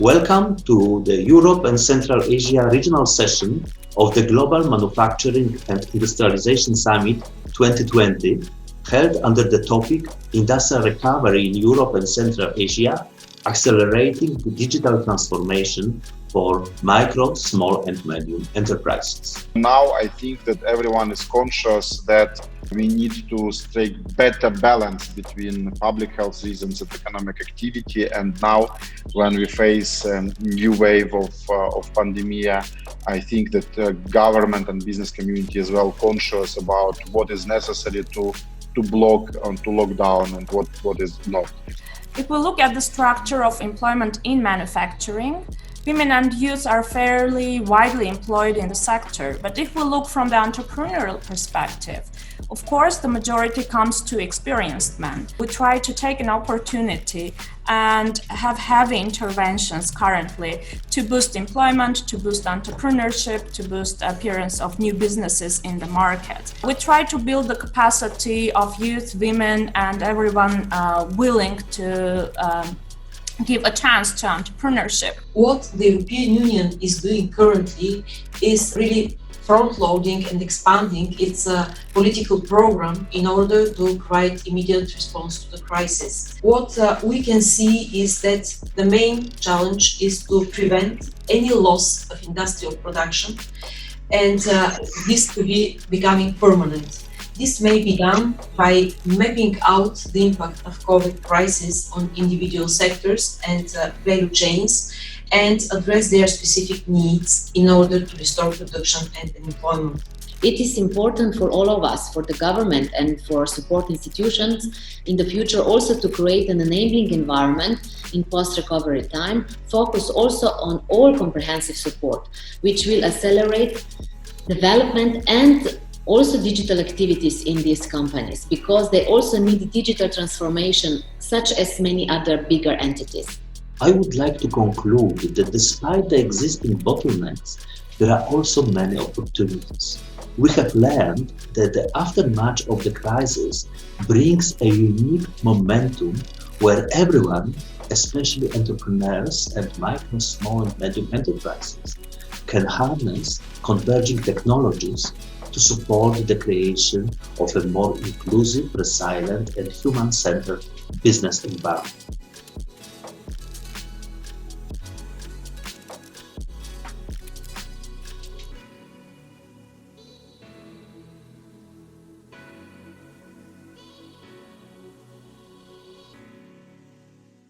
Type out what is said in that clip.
Welcome to the Europe and Central Asia regional session of the Global Manufacturing and Industrialization Summit 2020, held under the topic Industrial Recovery in Europe and Central Asia, Accelerating the Digital Transformation for Micro, Small and Medium Enterprises. Now I think that everyone is conscious that we need to strike better balance between public health reasons and economic activity. And now when we face a new wave of pandemia, I think that government and business community is well conscious about what is necessary to block and to lock down and what is not. If we look at the structure of employment in manufacturing, women and youth are fairly widely employed in the sector. But if we look from the entrepreneurial perspective, of course, the majority comes to experienced men. We try to take an opportunity and have heavy interventions currently to boost employment, to boost entrepreneurship, to boost the appearance of new businesses in the market. We try to build the capacity of youth, women, and everyone willing to give a chance to entrepreneurship. What the European Union is doing currently is really front-loading and expanding its political program in order to provide immediate response to the crisis. What we can see is that the main challenge is to prevent any loss of industrial production and this to be becoming permanent. This may be done by mapping out the impact of COVID crisis on individual sectors and value chains and address their specific needs in order to restore production and employment. It is important for all of us, for the government and for support institutions in the future also to create an enabling environment in post-recovery time, focus also on all comprehensive support, which will accelerate development and also digital activities in these companies, because they also need digital transformation, such as many other bigger entities. I would like to conclude that despite the existing bottlenecks, there are also many opportunities. We have learned that the aftermath of the crisis brings a unique momentum where everyone, especially entrepreneurs and micro, small and medium enterprises, can harness converging technologies to support the creation of a more inclusive, resilient and human-centered business environment.